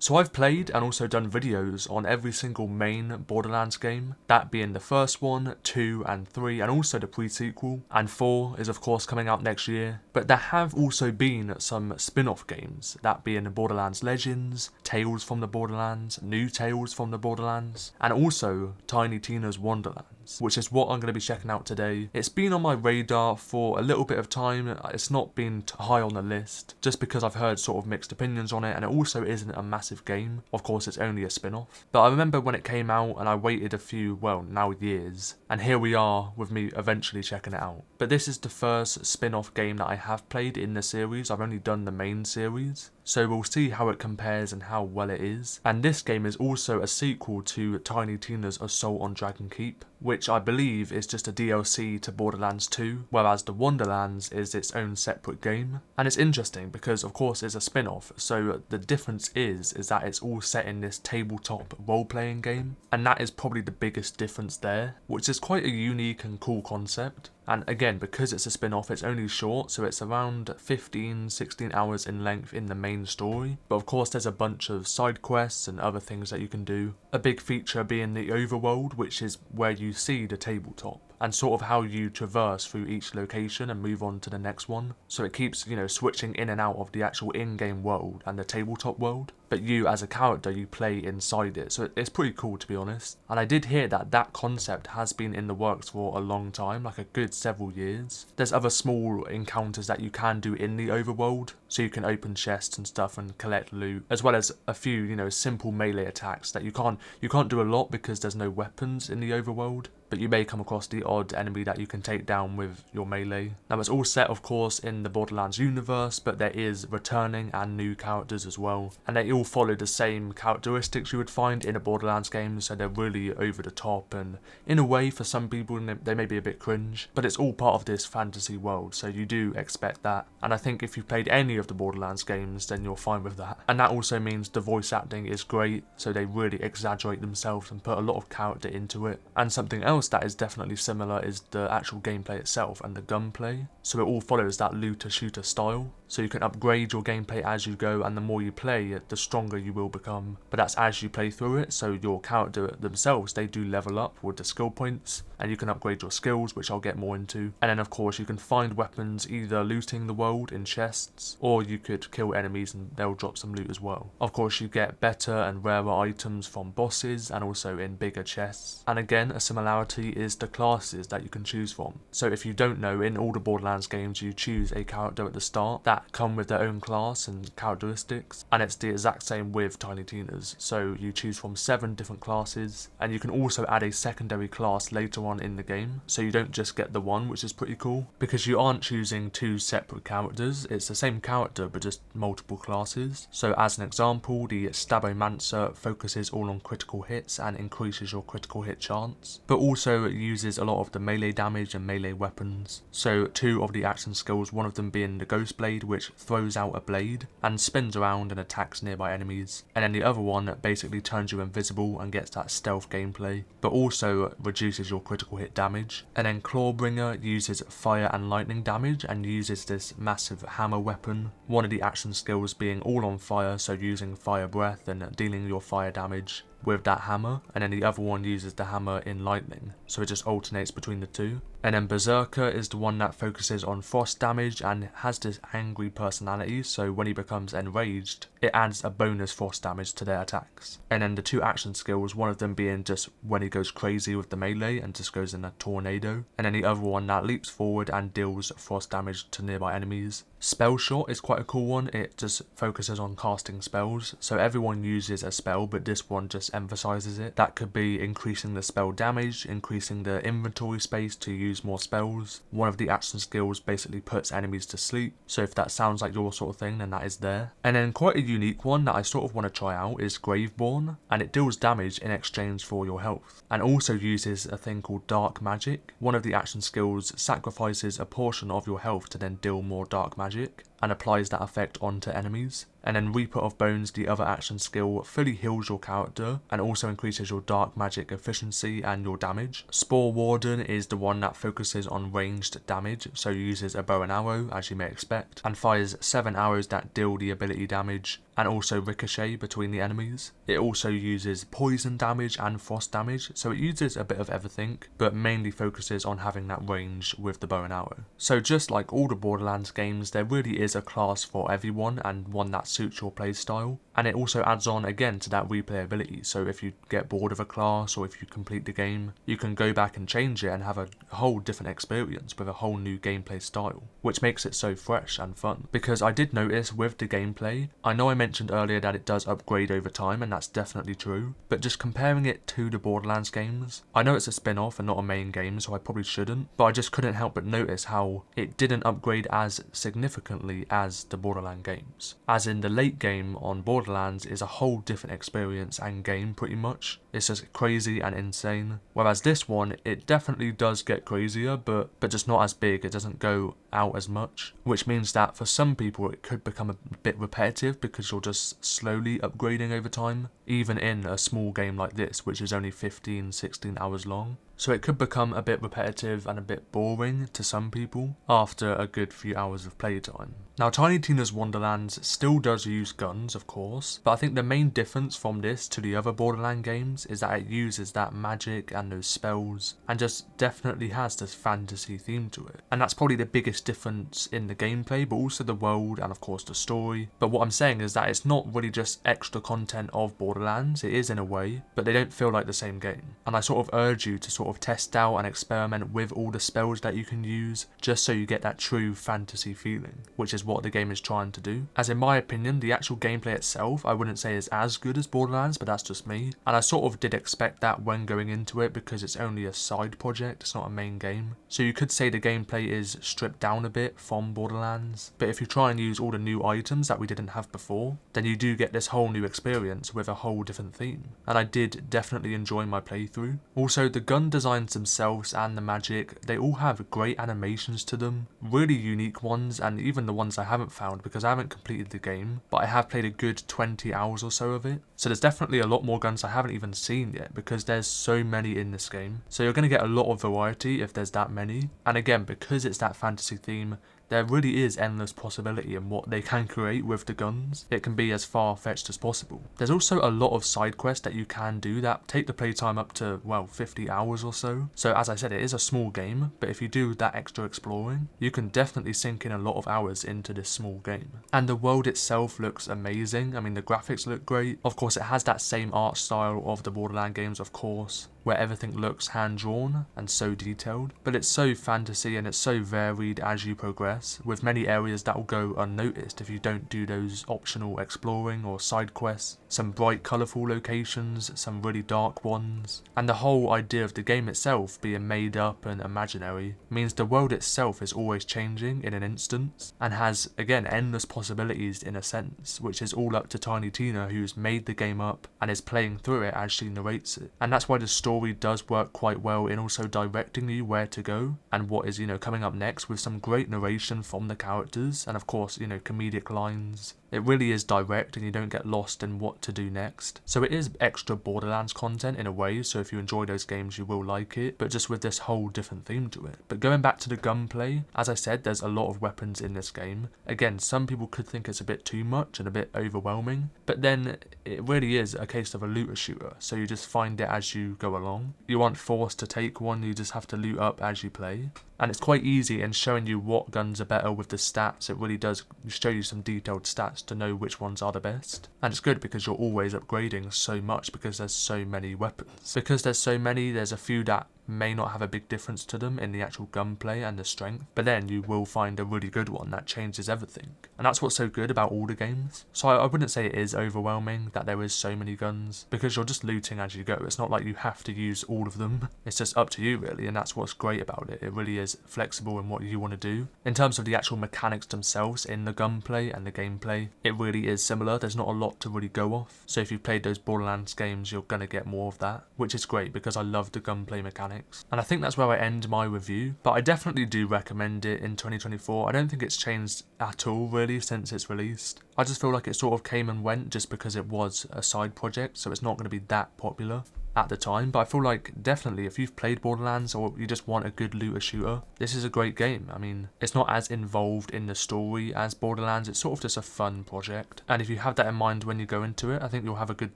So I've played and also done videos on every single main Borderlands game, that being the first one, 2 and 3 and also the pre-sequel, and 4 is of course coming out next year. But there have also been some spin-off games, that being Borderlands Legends, Tales from the Borderlands, New Tales from the Borderlands, and also Tiny Tina's Wonderlands, which is what I'm going to be checking out today. It's been on my radar for a little bit of time, it's not been high on the list, just because I've heard sort of mixed opinions on it, and it also isn't a massive game. Of course it's only a spin-off. But I remember when it came out and I waited a few, well now years, and here we are with me eventually checking it out. But this is the first spin-off game that I have played in the series. I've only done the main series, so we'll see how it compares and how well it is. And this game is also a sequel to Tiny Tina's Assault on Dragon Keep, which I believe is just a DLC to Borderlands 2, whereas the Wonderlands is its own separate game. And it's interesting because of course it's a spin-off, so the difference is that it's all set in this tabletop role-playing game, and that is probably the biggest difference there, which is quite a unique and cool concept. And again, because it's a spin-off, it's only short, so it's around 15-16 hours in length in the main story. But of course there's a bunch of side quests and other things that you can do. A big feature being the overworld, which is where you see the tabletop, and sort of how you traverse through each location and move on to the next one. So it keeps, you know, switching in and out of the actual in-game world and the tabletop world, but you as a character, you play inside it, so it's pretty cool to be honest. And I did hear that that concept has been in the works for a long time, like a good several years. There's other small encounters that you can do in the overworld, so you can open chests and stuff and collect loot, as well as a few, you know, simple melee attacks that you can't do a lot because there's no weapons in the overworld, but you may come across the odd enemy that you can take down with your melee. Now it's all set of course in the Borderlands universe, but there is returning and new characters as well, and they all follow the same characteristics you would find in a Borderlands game, so they're really over the top, and in a way for some people they may be a bit cringe, but it's all part of this fantasy world, so you do expect that. And I think if you've played any of the Borderlands games then you're fine with that. And that also means the voice acting is great, so they really exaggerate themselves and put a lot of character into it. And something else that is definitely similar is the actual gameplay itself and the gunplay, so it all follows that looter shooter style, so you can upgrade your gameplay as you go, and the more you play the stronger you will become, but that's as you play through it. So your character themselves, they do level up with the skill points, and you can upgrade your skills, which I'll get more into. And then of course you can find weapons either looting the world in chests, or you could kill enemies and they'll drop some loot as well. Of course you get better and rarer items from bosses and also in bigger chests. And again, a similarity is the classes that you can choose from. So if you don't know, in all the Borderlands games you choose a character at the start that come with their own class and characteristics, and it's the exact same with Tiny Tina's. So you choose from 7 different classes, and you can also add a secondary class later on in the game, so you don't just get the one, which is pretty cool, because you aren't choosing 2 separate characters, it's the same character but just multiple classes. So as an example, the Stabomancer focuses all on critical hits and increases your critical hit chance, but also it uses a lot of the melee damage and melee weapons. So 2 of the action skills, one of them being the Ghost Blade, which throws out a blade and spins around and attacks nearby enemies, and then the other one basically turns you invisible and gets that stealth gameplay, but also reduces your critical hit damage. And then Clawbringer uses fire and lightning damage and uses this massive hammer weapon, one of the action skills being all on fire, so using fire breath and dealing your fire damage with that hammer, and then the other one uses the hammer in lightning, so it just alternates between the 2. And then Berserker is the one that focuses on frost damage and has this angry personality, so when he becomes enraged, it adds a bonus frost damage to their attacks. And then the 2 action skills, one of them being just when he goes crazy with the melee and just goes in a tornado, and then the other one that leaps forward and deals frost damage to nearby enemies. Spell Shot is quite a cool one, it just focuses on casting spells, so everyone uses a spell but this one just emphasises it. That could be increasing the spell damage, increasing the inventory space to use more spells. One of the action skills basically puts enemies to sleep, so if that sounds like your sort of thing then that is there. And then quite a unique one that I sort of want to try out is Graveborn, and it deals damage in exchange for your health, and also uses a thing called Dark Magic. One of the action skills sacrifices a portion of your health to then deal more dark magic. and applies that effect onto enemies. And then Reaper of Bones, the other action skill, fully heals your character and also increases your dark magic efficiency and your damage. Spore Warden is the one that focuses on ranged damage, so uses a bow and arrow as you may expect, and fires 7 arrows that deal the ability damage and also ricochet between the enemies. It also uses poison damage and frost damage, so it uses a bit of everything, but mainly focuses on having that range with the bow and arrow. So just like all the Borderlands games, there really is a class for everyone and one that suits your playstyle. And it also adds on again to that replayability, so if you get bored of a class or if you complete the game, you can go back and change it and have a whole different experience with a whole new gameplay style, which makes it so fresh and fun. Because I did notice with the gameplay, I know I mentioned earlier that it does upgrade over time, and that's definitely true, but just comparing it to the Borderlands games, I know it's a spin-off and not a main game, so I probably shouldn't, but I just couldn't help but notice how it didn't upgrade as significantly as the Borderlands games. As in the late game on Borderlands is a whole different experience and game pretty much. It's just crazy and insane. Whereas this one, it definitely does get crazier, but just not as big. It doesn't go out as much, which means that for some people it could become a bit repetitive because you're just slowly upgrading over time, even in a small game like this, which is only 15-16 hours long. So it could become a bit repetitive and a bit boring to some people after a good few hours of playtime. Now Tiny Tina's Wonderlands still does use guns, of course, but I think the main difference from this to the other Borderlands games is that it uses that magic and those spells and just definitely has this fantasy theme to it. And that's probably the biggest difference in the gameplay, but also the world and of course the story. But what I'm saying is that it's not really just extra content of Borderlands, it is in a way, but they don't feel like the same game. And I sort of urge you to sort of test out and experiment with all the spells that you can use, just so you get that true fantasy feeling, which is what the game is trying to do. As in my opinion, the actual gameplay itself I wouldn't say is as good as Borderlands, but that's just me, and I sort of did expect that when going into it because it's only a side project, it's not a main game. So you could say the gameplay is stripped down a bit from Borderlands, but if you try and use all the new items that we didn't have before, then you do get this whole new experience with a whole different theme, and I did definitely enjoy my playthrough. Also, the gun designs themselves and the magic, they all have great animations to them, really unique ones, and even the ones I haven't found because I haven't completed the game, but I have played a good 20 hours or so of it. So there's definitely a lot more guns I haven't even seen yet because there's so many in this game. So you're going to get a lot of variety if there's that many, and again, because it's that fantasy theme, there really is endless possibility in what they can create with the guns. It can be as far-fetched as possible. There's also a lot of side quests that you can do that take the playtime up to, well, 50 hours or so. So as I said, it is a small game, but if you do that extra exploring, you can definitely sink in a lot of hours into this small game. And the world itself looks amazing. I mean, the graphics look great. Of course, it has that same art style of the Borderlands games, of course, where everything looks hand-drawn and so detailed, but it's so fantasy and it's so varied as you progress, with many areas that will go unnoticed if you don't do those optional exploring or side quests, some bright colourful locations, some really dark ones, and the whole idea of the game itself being made up and imaginary means the world itself is always changing in an instant, and has, again, endless possibilities in a sense, which is all up to Tiny Tina, who's made the game up and is playing through it as she narrates it. And that's why the story does work quite well in also directing you where to go and what is, coming up next, with some great narration from the characters and of course, comedic lines. It really is direct and you don't get lost in what to do next. So it is extra Borderlands content in a way, so if you enjoy those games you will like it, but just with this whole different theme to it. But going back to the gunplay, as I said, there's a lot of weapons in this game. Again, some people could think it's a bit too much and a bit overwhelming, but then it really is a case of a looter shooter, so you just find it as you go along. You aren't forced to take one, you just have to loot up as you play. And it's quite easy in showing you what guns are better with the stats. It really does show you some detailed stats to know which ones are the best. And it's good because you're always upgrading so much because there's so many weapons. Because there's so many, there's a few that may not have a big difference to them in the actual gunplay and the strength, but then you will find a really good one that changes everything. And that's what's so good about all the games. So I wouldn't say it is overwhelming that there is so many guns, because you're just looting as you go. It's not like you have to use all of them. It's just up to you really, and that's what's great about it. It really is flexible in what you want to do. In terms of the actual mechanics themselves in the gunplay and the gameplay, it really is similar. There's not a lot to really go off. So if you've played those Borderlands games, you're going to get more of that, which is great because I love the gunplay mechanics. mechanics. And I think that's where I end my review, but I definitely do recommend it in 2024. I don't think it's changed at all really since it's released. I just feel like it sort of came and went just because it was a side project, so it's not going to be that popular at the time, but I feel like definitely if you've played Borderlands or you just want a good looter shooter, this is a great game. I mean, it's not as involved in the story as Borderlands, it's sort of just a fun project, and if you have that in mind when you go into it, I think you'll have a good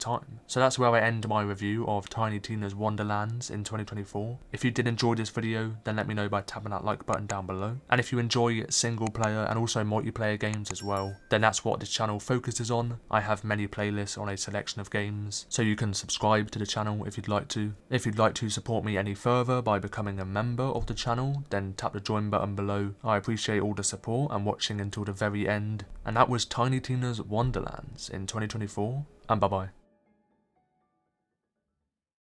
time. So that's where I end my review of Tiny Tina's Wonderlands in 2024. If you did enjoy this video, then let me know by tapping that like button down below, and if you enjoy single player and also multiplayer games as well, then that's what this channel focuses on. I have many playlists on a selection of games, so you can subscribe to the channel if you'd like to. If you'd like to support me any further by becoming a member of the channel, then tap the join button below. I appreciate all the support and watching until the very end. And that was Tiny Tina's Wonderlands in 2024, and bye bye.